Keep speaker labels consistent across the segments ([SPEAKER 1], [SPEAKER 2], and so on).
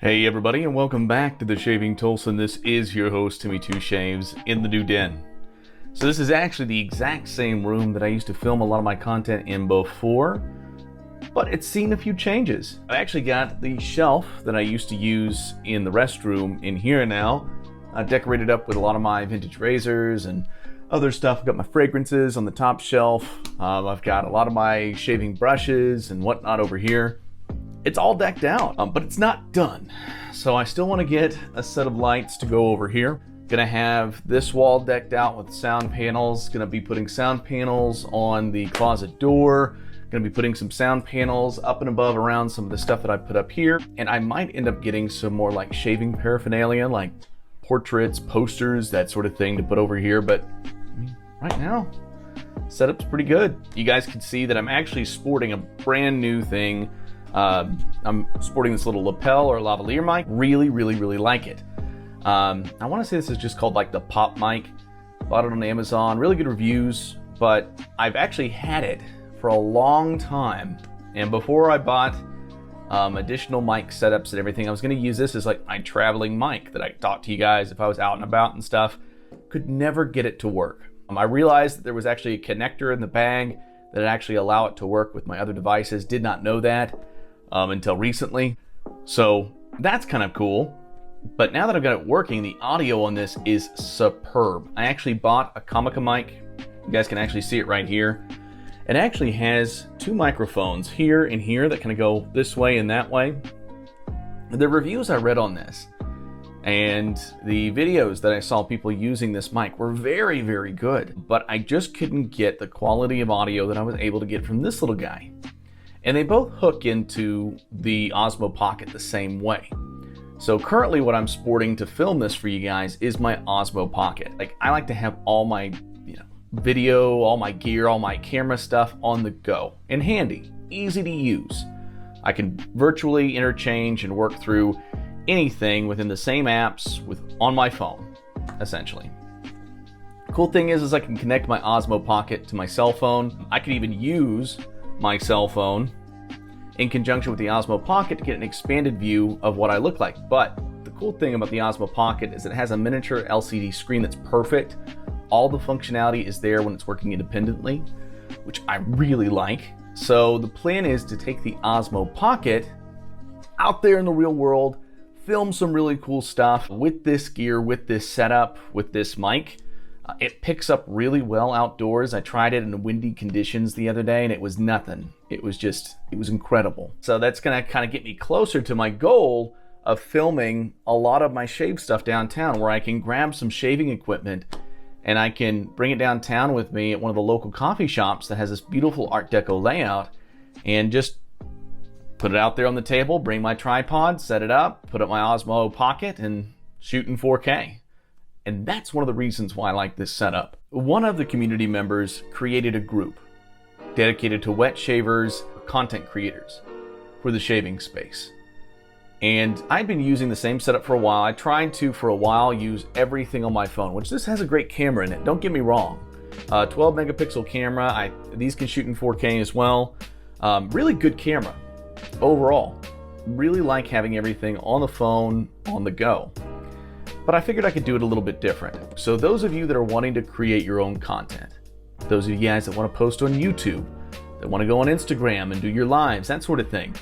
[SPEAKER 1] Hey everybody, and welcome back to the Shaving Tulsan. This is your host Timmy Two Shaves in the new den. So this is actually the exact same room that I used to film a lot of my content in before, but it's seen a few changes. I actually got the shelf that I used to use in the restroom in here now. I decorated up with a lot of my vintage razors and other stuff. I've got my fragrances on the top shelf. I've got a lot of my shaving brushes and whatnot over here. It's all decked out, but it's not done. So I still want to get a set of lights to go over here. Gonna have this wall decked out with sound panels. Gonna be putting sound panels on the closet door. Gonna be putting some sound panels up and above around some of the stuff that I put up here. And I might end up getting some more like shaving paraphernalia, like portraits, posters, that sort of thing to put over here. But I mean, right now, setup's pretty good. You guys can see that I'm actually sporting a brand new thing. I'm sporting this little lapel or lavalier mic. Really like it. I want to say this is just called like the pop mic. Bought it on Amazon, really good reviews, but I've actually had it for a long time. And before I bought additional mic setups and everything, I was going to use this as like my traveling mic that I talk to you guys if I was out and about and stuff. Could never get it to work. I realized that there was actually a connector in the bag that actually allow it to work with my other devices. Did not know that until recently. So that's kind of cool. But now that I've got it working, the audio on this is superb. I actually bought a Comica mic. You guys can actually see it right here. It actually has two microphones here and here that kind of go this way and that way. The reviews I read on this and the videos that I saw people using this mic were very good, but I just couldn't get the quality of audio that I was able to get from this little guy. And they both hook into the Osmo Pocket the same way. So currently what I'm sporting to film this for you guys is my Osmo Pocket. Like, I like to have all my video, all my gear, all my camera stuff on the go and handy, easy to use. I can virtually interchange and work through anything within the same apps on my phone, essentially. Cool thing is I can connect my Osmo Pocket to my cell phone. I can even use my cell phone in conjunction with the Osmo Pocket to get an expanded view of what I look like. But the cool thing about the Osmo Pocket is it has a miniature LCD screen that's perfect. All the functionality is there when it's working independently, which I really like. So the plan is to take the Osmo Pocket out there in the real world, film some really cool stuff with this gear, with this setup, with this mic. It picks up really well outdoors. I tried it in windy conditions the other day and it was nothing. It was incredible. So that's gonna kind of get me closer to my goal of filming a lot of my shave stuff downtown, where I can grab some shaving equipment and I can bring it downtown with me at one of the local coffee shops that has this beautiful Art Deco layout and just put it out there on the table, bring my tripod, set it up, put up my Osmo Pocket and shoot in 4K. And that's one of the reasons why I like this setup. One of the community members created a group dedicated to wet shavers, content creators for the shaving space. And I've been using the same setup for a while. I tried to, for a while, use everything on my phone, which this has a great camera in it, don't get me wrong. 12 megapixel camera, these can shoot in 4K as well. Really good camera overall. Really like having everything on the phone, on the go. But I figured I could do it a little bit different. So those of you that are wanting to create your own content, those of you guys that want to post on YouTube, that want to go on Instagram and do your lives, that sort of thing,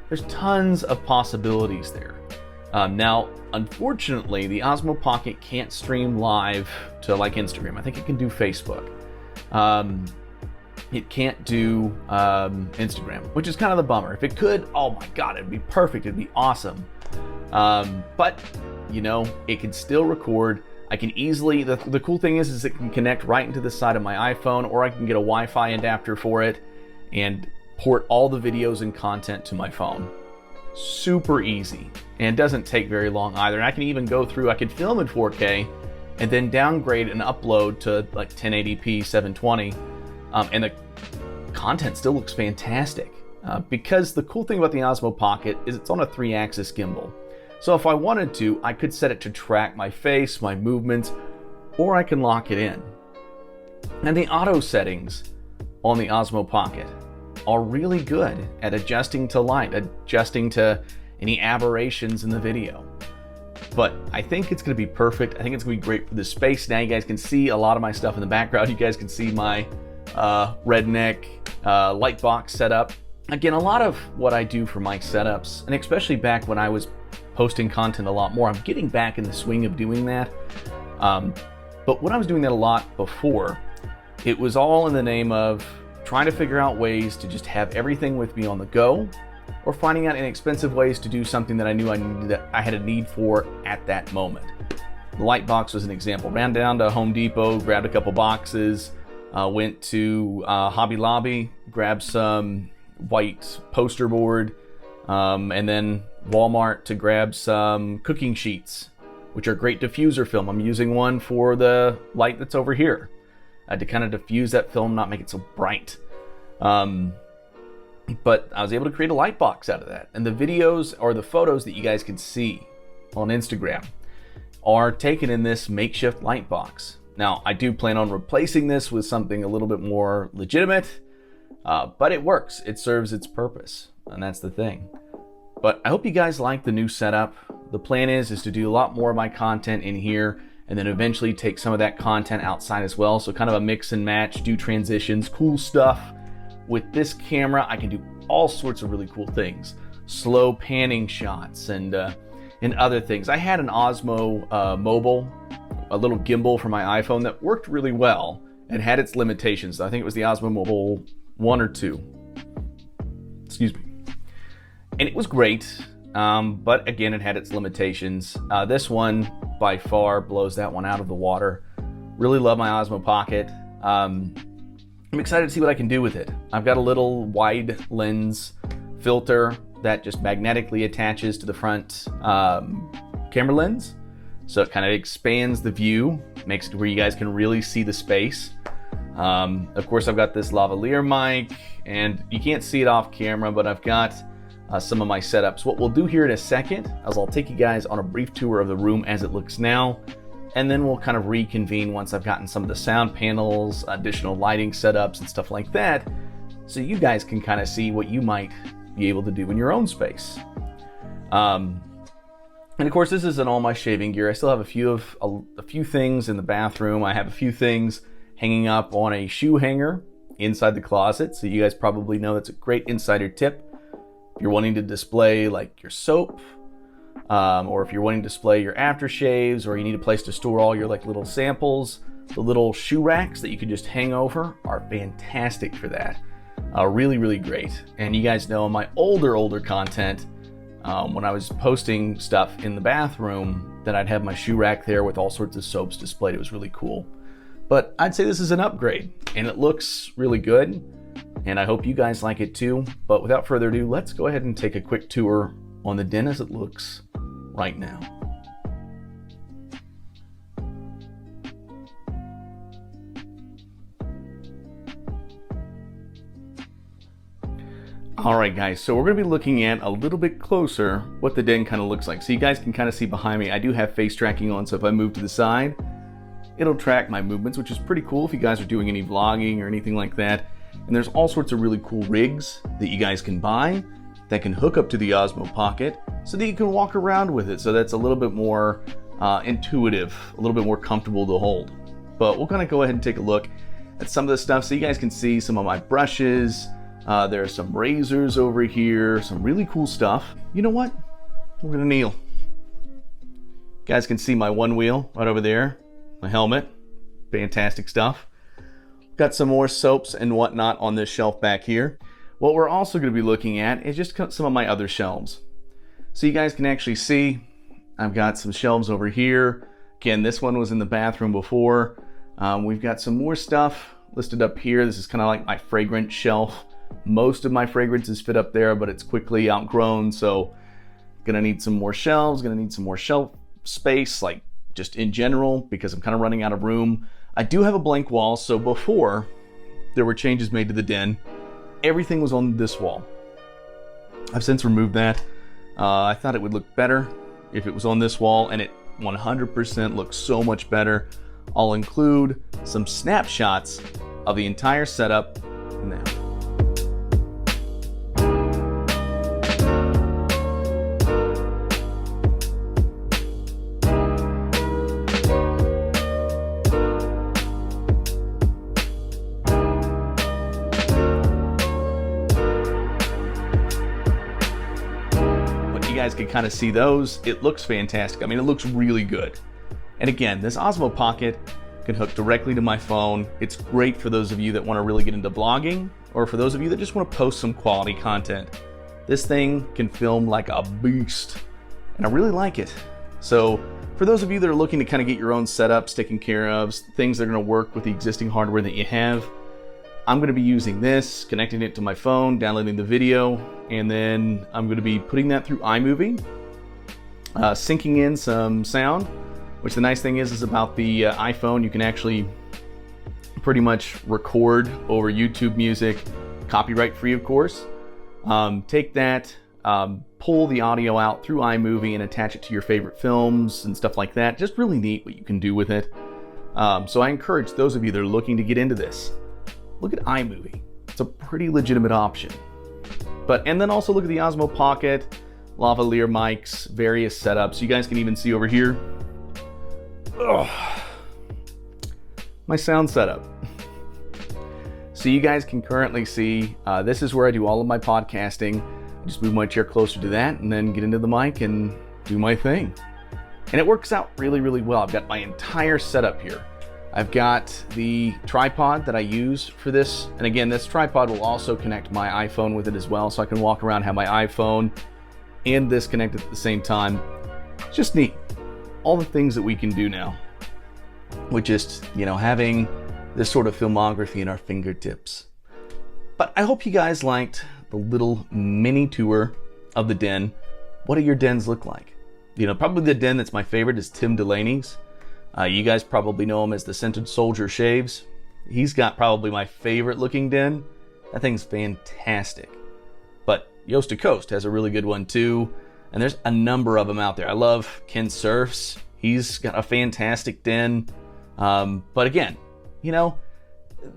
[SPEAKER 1] there's tons of possibilities there. Now, unfortunately, the Osmo Pocket can't stream live to like Instagram. I think it can do Facebook. It can't do Instagram, which is kind of the bummer. If it could, oh my God, it'd be perfect. It'd be awesome. But it can still record. I can easily, the cool thing is it can connect right into the side of my iPhone, or I can get a Wi-Fi adapter for it and port all the videos and content to my phone. Super easy, and doesn't take very long either. And I can even go through, I can film in 4K and then downgrade and upload to like 1080p 720, and the content still looks fantastic. Because the cool thing about the Osmo Pocket is it's on a 3-axis gimbal. So if I wanted to, I could set it to track my face, my movements, or I can lock it in. And the auto settings on the Osmo Pocket are really good at adjusting to light, adjusting to any aberrations in the video. But I think it's going to be perfect. I think it's going to be great for the space. Now you guys can see a lot of my stuff in the background. You guys can see my redneck light box setup. Again, a lot of what I do for mic setups, and especially back when I was posting content a lot more, I'm getting back in the swing of doing that. But when I was doing that a lot before, it was all in the name of trying to figure out ways to just have everything with me on the go, or finding out inexpensive ways to do something that I knew I had a need for at that moment. The light box was an example. Ran down to Home Depot, grabbed a couple boxes, went to Hobby Lobby, grabbed some white poster board, and then Walmart to grab some cooking sheets, which are great diffuser film. I'm using one for the light that's over here to kind of diffuse that film, not make it so bright. But I was able to create a light box out of that. And the videos or the photos that you guys can see on Instagram are taken in this makeshift light box. Now, I do plan on replacing this with something a little bit more legitimate, but it works. It serves its purpose, and that's the thing. But I hope you guys like the new setup. The plan is to do a lot more of my content in here, and then eventually take some of that content outside as well. So kind of a mix and match, do transitions, cool stuff. With this camera, I can do all sorts of really cool things. Slow panning shots and other things. I had an Osmo Mobile, a little gimbal for my iPhone that worked really well and had its limitations. I think it was the Osmo Mobile 1 or 2. Excuse me. And it was great, but again, it had its limitations. This one, by far, blows that one out of the water. Really love my Osmo Pocket. I'm excited to see what I can do with it. I've got a little wide lens filter that just magnetically attaches to the front camera lens. So it kind of expands the view, makes it where you guys can really see the space. Of course, I've got this lavalier mic, and you can't see it off camera, but I've got some of my setups. What we'll do here in a second is I'll take you guys on a brief tour of the room as it looks now, and then we'll kind of reconvene once I've gotten some of the sound panels, additional lighting setups and stuff like that, so you guys can kind of see what you might be able to do in your own space. And of course, this isn't all my shaving gear. I still have a few things in the bathroom. I have a few things hanging up on a shoe hanger inside the closet, so you guys probably know that's a great insider tip. If you're wanting to display like your soap, or if you're wanting to display your aftershaves, or you need a place to store all your like little samples, the little shoe racks that you can just hang over are fantastic for that. Really, really great. And you guys know in my older content, when I was posting stuff in the bathroom, that I'd have my shoe rack there with all sorts of soaps displayed. It was really cool. But I'd say this is an upgrade, and it looks really good, and I hope you guys like it too. But without further ado, let's go ahead and take a quick tour on the den as it looks right now. Alright guys, so we're going to be looking at a little bit closer what the den kind of looks like. So you guys can kind of see behind me, I do have face tracking on, so if I move to the side, it'll track my movements, which is pretty cool if you guys are doing any vlogging or anything like that. And there's all sorts of really cool rigs that you guys can buy that can hook up to the Osmo Pocket so that you can walk around with it. So that's a little bit more intuitive, a little bit more comfortable to hold. But we'll kind of go ahead and take a look at some of the stuff so you guys can see some of my brushes. There are some razors over here, some really cool stuff. You know what? We're gonna kneel. You guys can see my one wheel right over there, my helmet, fantastic stuff. Got some more soaps and whatnot on this shelf back here. What we're also gonna be looking at is just some of my other shelves. So you guys can actually see, I've got some shelves over here. Again, this one was in the bathroom before. We've got some more stuff listed up here. This is kind of like my fragrance shelf. Most of my fragrances fit up there, but it's quickly outgrown, so gonna need some more shelves, gonna need some more shelf space, like just in general, because I'm kind of running out of room. I do have a blank wall, so before there were changes made to the den, everything was on this wall. I've since removed that. I thought it would look better if it was on this wall, and it 100% looks so much better. I'll include some snapshots of the entire setup now. guys can kind of see those. It looks fantastic. I mean, it looks really good. And again, this Osmo Pocket can hook directly to my phone. It's great for those of you that want to really get into vlogging, or for those of you that just want to post some quality content. This thing can film like a beast, and I really like it. So for those of you that are looking to kind of get your own setups taken care of, things that are going to work with the existing hardware that you have, I'm going to be using this, connecting it to my phone, downloading the video, and then I'm going to be putting that through iMovie, syncing in some sound, which the nice thing is about the iPhone, you can actually pretty much record over YouTube music, copyright free of course. Take that, pull the audio out through iMovie and attach it to your favorite films and stuff like that. Just really neat what you can do with it. So I encourage those of you that are looking to get into this, look at iMovie. It's a pretty legitimate option. And then also look at the Osmo Pocket, lavalier mics, various setups. You guys can even see over here, my sound setup. So you guys can currently see, this is where I do all of my podcasting. I just move my chair closer to that and then get into the mic and do my thing. And it works out really, really well. I've got my entire setup here. I've got the tripod that I use for this. And again, this tripod will also connect my iPhone with it as well. So I can walk around, have my iPhone and this connected at the same time. It's just neat. All the things that we can do now with just, having this sort of filmography in our fingertips. But I hope you guys liked the little mini tour of the den. What do your dens look like? Probably the den that's my favorite is Tim Delaney's. You guys probably know him as the Scented Soldier Shaves. He's got probably my favorite looking den. That thing's fantastic. But Yoast to Coast has a really good one too. And there's a number of them out there. I love Ken Surf's. He's got a fantastic den. But again,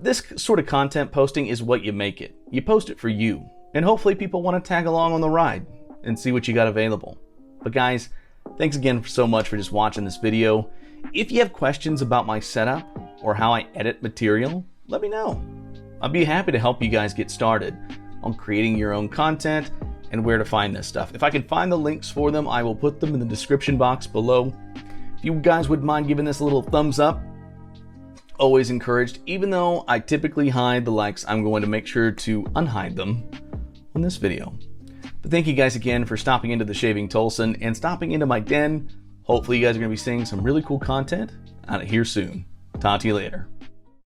[SPEAKER 1] this sort of content posting is what you make it. You post it for you. And hopefully people want to tag along on the ride and see what you got available. But guys, thanks again so much for just watching this video. If you have questions about my setup or how I edit material, let me know. I'd be happy to help you guys get started on creating your own content and where to find this stuff. If I can find the links for them, I will put them in the description box below. If you guys wouldn't mind giving this a little thumbs up, always encouraged. Even though I typically hide the likes, I'm going to make sure to unhide them on this video. But thank you guys again for stopping into the Shaving Tulsan and stopping into my den. Hopefully you guys are going to be seeing some really cool content out of here soon. Talk to you later.